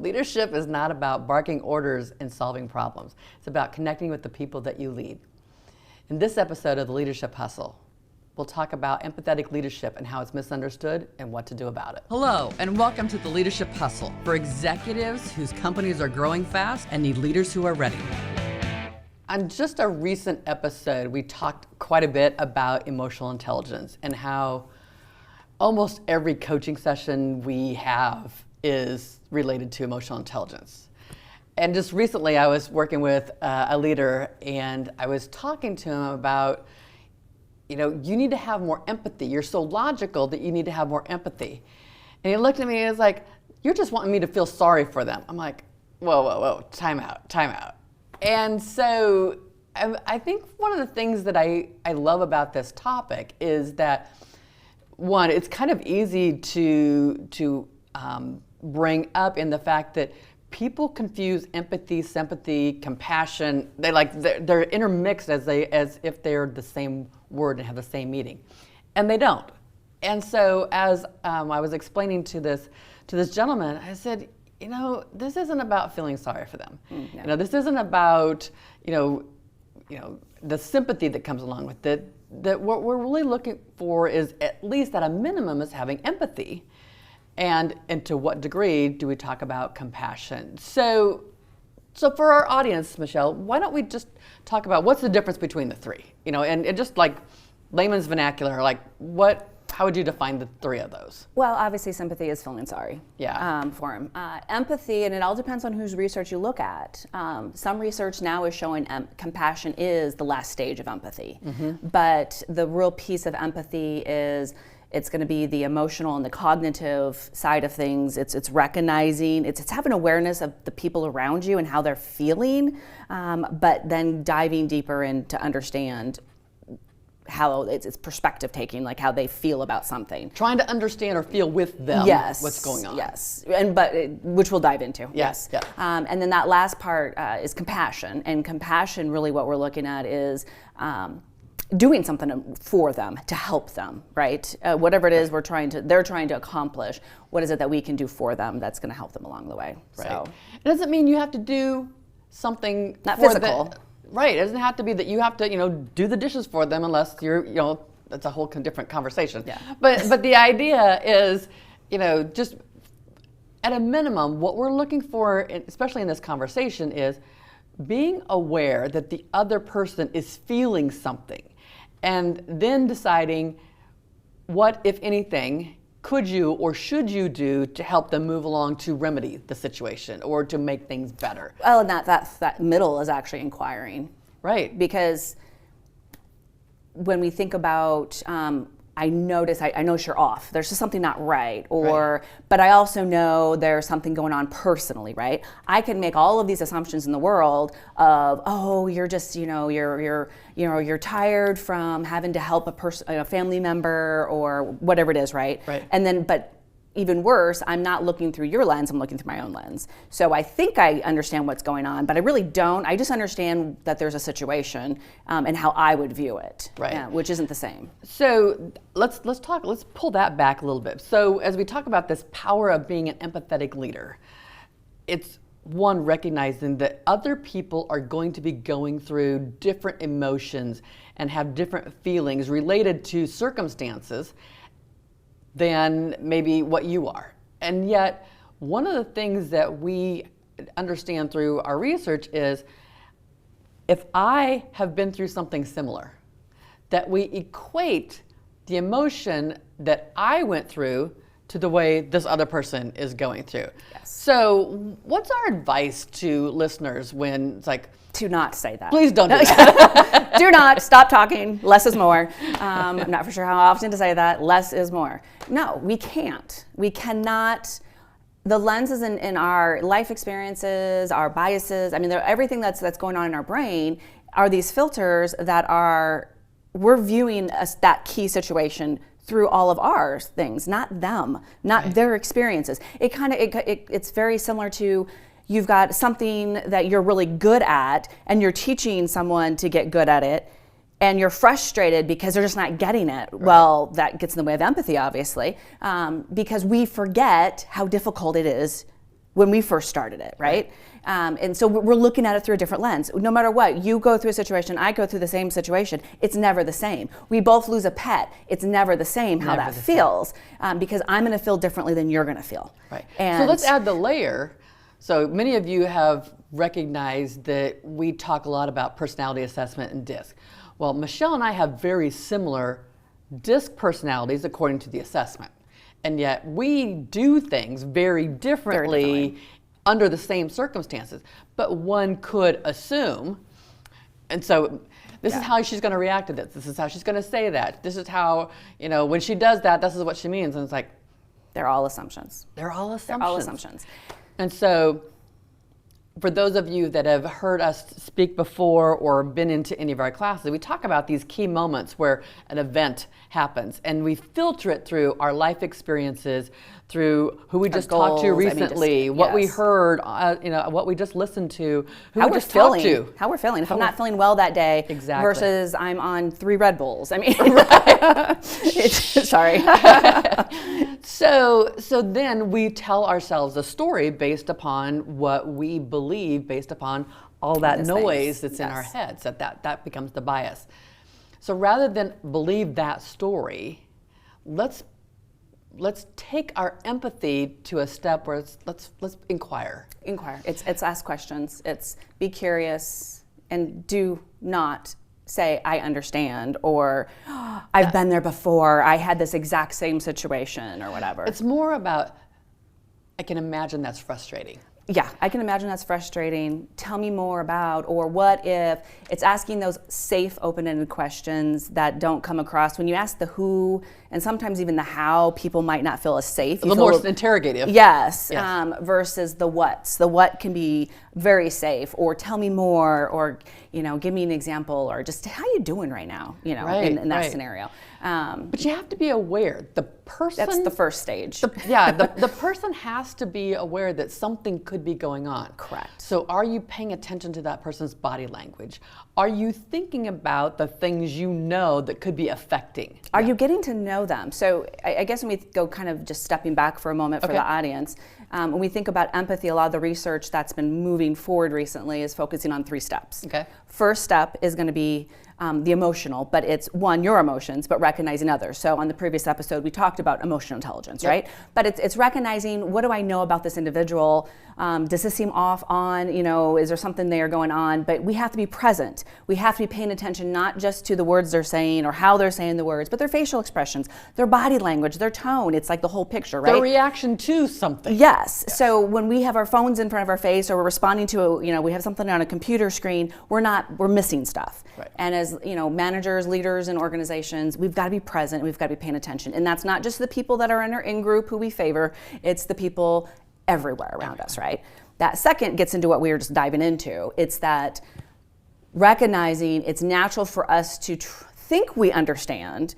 Leadership is not about barking orders and solving problems. It's about connecting with the people that you lead. In this episode of The Leadership Hustle, we'll talk about empathetic leadership and how it's misunderstood and what to do about it. Hello, and welcome to The Leadership Hustle for executives whose companies are growing fast and need leaders who are ready. On just a recent episode, we talked quite a bit about emotional intelligence and how almost every coaching session we have is related to emotional intelligence. And just recently, I was working with a leader, and I was talking to him about, you need to have more empathy. You're so logical that you need to have more empathy. And he looked at me and was like, you're just wanting me to feel sorry for them. I'm like, whoa, time out. And so I think one of the things that I love about this topic is that, one, it's kind of easy to bring up in the fact that people confuse empathy, sympathy, compassion. They're intermixed as if they're the same word and have the same meaning, and they don't. And so as I was explaining to this gentleman, I said, this isn't about feeling sorry for them. No. This isn't about the sympathy that comes along with it. That what we're really looking for is, at least at a minimum, is having empathy. And to what degree do we talk about compassion? So for our audience, Michelle, why don't we just talk about what's the difference between the three? And just like layman's vernacular, how would you define the three of those? Well, obviously sympathy is feeling sorry for him. Empathy, and it all depends on whose research you look at. Some research now is showing compassion is the last stage of empathy. Mm-hmm. But the real piece of empathy is it's going to be the emotional and the cognitive side of things. It's recognizing, it's having awareness of the people around you and how they're feeling, but then diving deeper in to understand how it's perspective taking, like how they feel about something. Trying to understand or feel with them what's going on. Yes, which we'll dive into. Yes. Yeah. And then that last part is compassion. And compassion, really what we're looking at is doing something for them, to help them, right? Whatever it is they're trying to accomplish, what is it that we can do for them that's going to help them along the way? Right. So it doesn't mean you have to do something not physical. Right. It doesn't have to be that you have to, do the dishes for them unless you're, that's a whole different conversation. Yeah. But the idea is, just at a minimum, what we're looking for, especially in this conversation, is being aware that the other person is feeling something, and then deciding what, if anything, could you or should you do to help them move along to remedy the situation or to make things better. Well, and that middle is actually inquiring. Right. Because when we think about, I notice you're off. There's just something not right, but I also know there's something going on personally, right? I can make all of these assumptions in the world of, you're just, you're tired from having to help a family member or whatever it is, right? Right. And then, but even worse, I'm not looking through your lens, I'm looking through my own lens. So I think I understand what's going on, but I really don't. I just understand that there's a situation and how I would view it, right? Which isn't the same. So let's pull that back a little bit. So as we talk about this power of being an empathetic leader, it's one, recognizing that other people are going to be going through different emotions and have different feelings related to circumstances than maybe what you are. And yet, one of the things that we understand through our research is, if I have been through something similar, that we equate the emotion that I went through to the way this other person is going through. Yes. So what's our advice to listeners when it's like, to not say that. Please don't do that. Do not. Stop talking. Less is more. I'm not for sure how often to say that. Less is more. No, we can't. We cannot. The lenses in our life experiences, our biases, everything that's going on in our brain are these filters that we're viewing that key situation through all of our things, not them, not their experiences. It's very similar to, you've got something that you're really good at and you're teaching someone to get good at it, and you're frustrated because they're just not getting it. Right. Well, that gets in the way of empathy, obviously, because we forget how difficult it is when we first started it, right? And so we're looking at it through a different lens. No matter what, you go through a situation, I go through the same situation, it's never the same. We both lose a pet, it's never the same how that feels, because I'm gonna feel differently than you're gonna feel. Right. So let's add the layer. So many of you have recognized that we talk a lot about personality assessment and DISC. Well, Michelle and I have very similar DISC personalities according to the assessment. And yet we do things very differently under the same circumstances. But one could assume, and so this is how she's going to react to this. This is how she's going to say that. This is how, when she does that, this is what she means. And it's like, they're all assumptions. They're all assumptions. They're all assumptions. And so for those of you that have heard us speak before or been into any of our classes, we talk about these key moments where an event happens, and we filter it through our life experiences, through who we just talked to recently, what we heard, what we just listened to, who we just talked to. How we're feeling. If I'm not feeling well that day versus I'm on 3 Red Bulls. I mean, sorry. So then we tell ourselves a story based upon what we believe, based upon all that noise that's in our heads, that becomes the bias. So rather than believe that story, let's take our empathy to a step where let's inquire. Inquire. It's ask questions. It's be curious, and do not say I understand, or I've been there before, I had this exact same situation, or whatever. It's more about, I can imagine that's frustrating. Yeah, I can imagine that's frustrating. Tell me more about, or what if. It's asking those safe, open-ended questions that don't come across. When you ask the who, and sometimes even the how, people might not feel as safe. A little more interrogative. Yes. Versus the what's. The what can be very safe, or tell me more, or give me an example, or just how you doing right now, in that scenario. But you have to be aware. The person. That's the first stage. The person has to be aware that something could be going on. Correct. So are you paying attention to that person's body language? Are you thinking about the things that could be affecting? Are you getting to know them? So I guess when we go kind of just stepping back for a moment for the audience, when we think about empathy, a lot of the research that's been moving forward recently is focusing on 3 steps. Okay. First step is going to be the emotional, but it's your emotions, but recognizing others. So on the previous episode, we talked about emotional intelligence, right? But it's recognizing, what do I know about this individual? Does this seem off on, is there something there going on? But we have to be present. We have to be paying attention not just to the words they're saying or how they're saying the words, but their facial expressions, their body language, their tone. It's like the whole picture, right? Their reaction to something. Yes. So when we have our phones in front of our face, or we're responding to we have something on a computer screen, we're missing stuff. Right. And as managers, leaders in organizations, we've got to be present, we've got to be paying attention. And that's not just the people that are in our in-group who we favor, it's the people everywhere around us, right? That second gets into what we were just diving into. It's that recognizing it's natural for us to think we understand,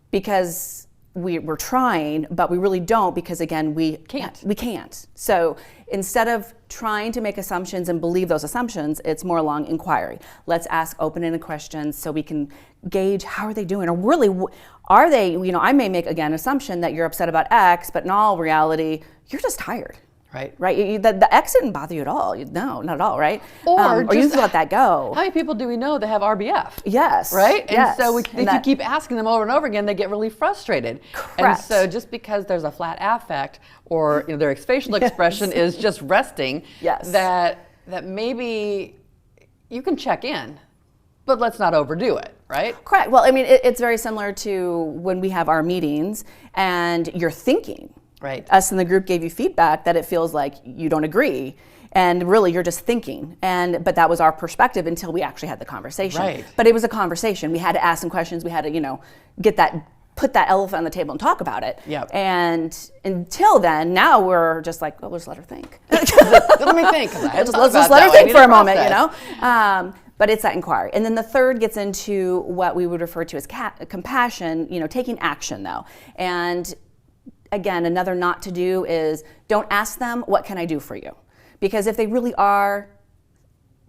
because we're trying, but we really don't, because again, we can't. So instead of trying to make assumptions and believe those assumptions, it's more along inquiry. Let's ask open-ended questions so we can gauge, how are they doing? Or really, are they, I may make, again, an assumption that you're upset about X, but in all reality, you're just tired. Right. Right. The X didn't bother you at all. No, not at all. Right. Or you just let that go. How many people do we know that have RBF? Yes. Right. Yes. And so if you keep asking them over and over again, they get really frustrated. Correct. And so just because there's a flat affect, or their facial expression is just resting, that maybe you can check in, but let's not overdo it. Right. Correct. Well, I mean, it's very similar to when we have our meetings and you're thinking. Right. Us in the group gave you feedback that it feels like you don't agree, and really you're just thinking. But that was our perspective until we actually had the conversation. Right. But it was a conversation. We had to ask some questions. We had to, put that elephant on the table and talk about it. Yep. And until then, now we're just like, well, let's let her think. Let me think. Let's let her think for a moment, But it's that inquiry. And then the third gets into what we would refer to as compassion, taking action though. And again, another not to do is don't ask them, what can I do for you? Because if they really are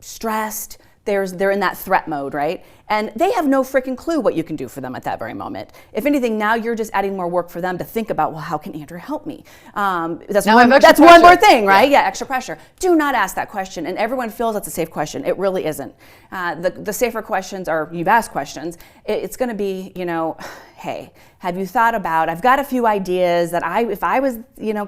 stressed, they're in that threat mode, right? And they have no freaking clue what you can do for them at that very moment. If anything, now you're just adding more work for them to think about, well, how can Andrea help me? That's one more thing, right? Yeah, extra pressure. Do not ask that question. And everyone feels that's a safe question. It really isn't. The safer questions are, you've asked questions. It's going to be, hey, have you thought about, I've got a few ideas that if I was,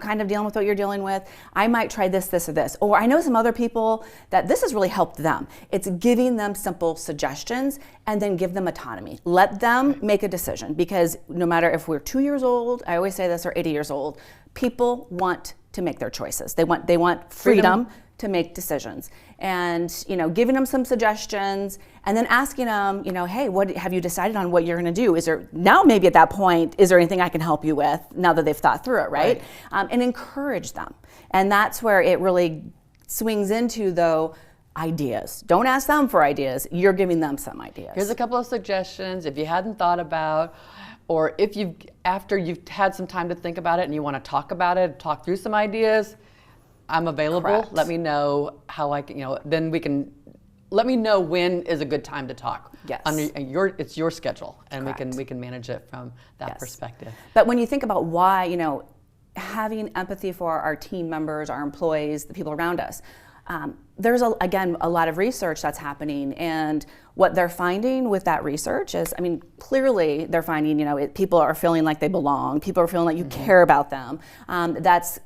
kind of dealing with what you're dealing with, I might try this, this, or this. Or I know some other people that this has really helped them. It's giving them simple suggestions and then give them autonomy. Let them make a decision, because no matter if we're 2 years old, I always say this, or 80 years old, people want to make their choices. They want freedom to make decisions. And, giving them some suggestions and then asking them, hey, what have you decided on what you're going to do? Is there, now maybe at that point, is there anything I can help you with now that they've thought through it, right? And encourage them. And that's where it really swings into, though, ideas. Don't ask them for ideas. You're giving them some ideas. Here's a couple of suggestions if you hadn't thought about, or if after you've had some time to think about it and you want to talk about it, talk through some ideas, I'm available. Correct. Let me know how I can, then we can, let me know when is a good time to talk. Yes. It's your schedule, and Correct. we can manage it from that perspective. But when you think about why, having empathy for our team members, our employees, the people around us, there's again a lot of research that's happening, and what they're finding with that research is, clearly they're finding, people are feeling like they belong, people are feeling like you care about them. That's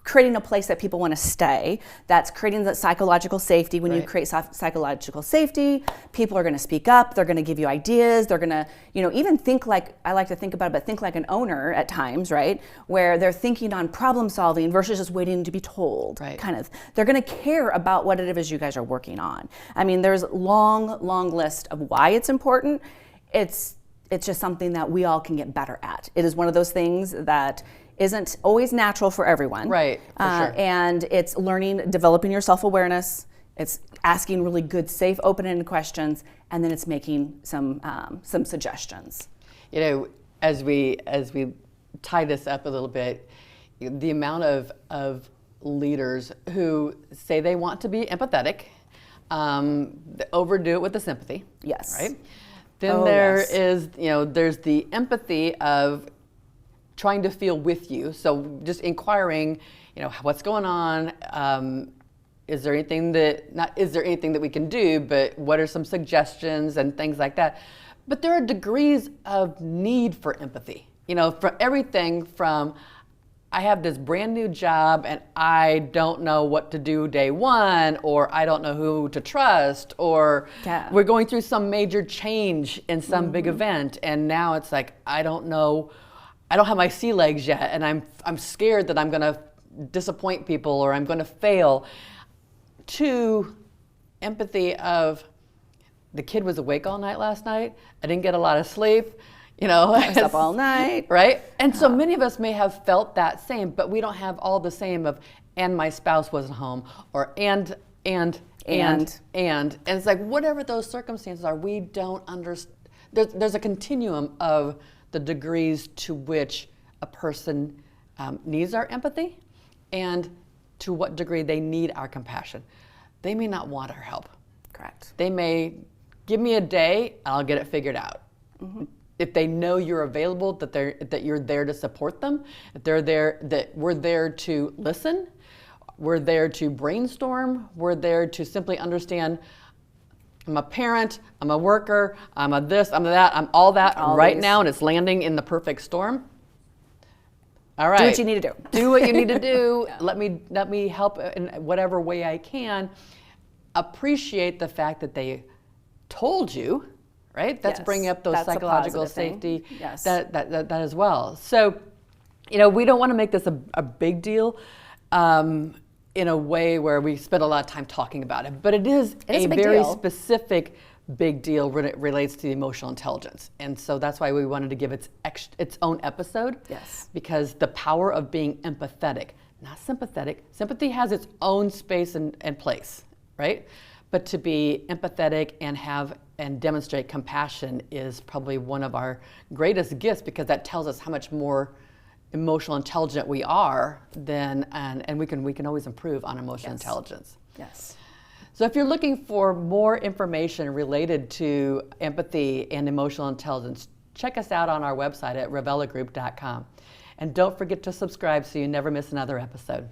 creating a place that people want to stay. That's creating that psychological safety. When you create psychological safety, people are going to speak up. They're going to give you ideas. They're going to, even think like, I like to think about it, but think like an owner at times, right? Where they're thinking on problem solving versus just waiting to be told. Right. Kind of. They're going to care about what it is you guys are working on. There's long list of why it's important. It's just something that we all can get better at. It is one of those things that isn't always natural for everyone. Right, for sure. And it's learning, developing your self-awareness. It's asking really good, safe, open-ended questions, and then it's making some suggestions. As we tie this up a little bit, the amount of leaders who say they want to be empathetic, overdo it with the sympathy. Yes. Right? Then there's the empathy of trying to feel with you. So just inquiring, what's going on? Is there anything that we can do, but what are some suggestions and things like that? But there are degrees of need for empathy. For everything from, I have this brand new job and I don't know what to do day one, or I don't know who to trust, or we're going through some major change in some big event, and now it's like, I don't have my sea legs yet, and I'm scared that I'm going to disappoint people or I'm going to fail. To empathy of, the kid was awake all night last night. I didn't get a lot of sleep. I was up all night. Right? And so many of us may have felt that same, but we don't have all the same of, and my spouse wasn't home, or and it's like, whatever those circumstances are, we don't understand. There's a continuum of the degrees to which a person needs our empathy and to what degree they need our compassion. They may not want our help. Correct. They may give me a day and I'll get it figured out. Mm-hmm. If they know you're available, that you're there to support them, if they're there, that we're there to listen, we're there to brainstorm, we're there to simply understand, I'm a parent, I'm a worker, I'm a this, I'm a that, I'm all that right now, and it's landing in the perfect storm. All right. Do what you need to do. Do what you need to do. Let me help in whatever way I can. Appreciate the fact that they told you, right? That's bringing up those psychological safety. Yes. That as well. So, we don't want to make this a big deal. In a way where we spend a lot of time talking about it. But it is a very specific big deal when it relates to emotional intelligence. And so that's why we wanted to give its own episode. Yes. Because the power of being empathetic, not sympathetic. Sympathy has its own space and place, right? But to be empathetic and demonstrate compassion is probably one of our greatest gifts, because that tells us how much more emotional intelligent we are, and we can always improve on emotional intelligence. Yes. So if you're looking for more information related to empathy and emotional intelligence, check us out on our website at revelagroup.com. And don't forget to subscribe so you never miss another episode.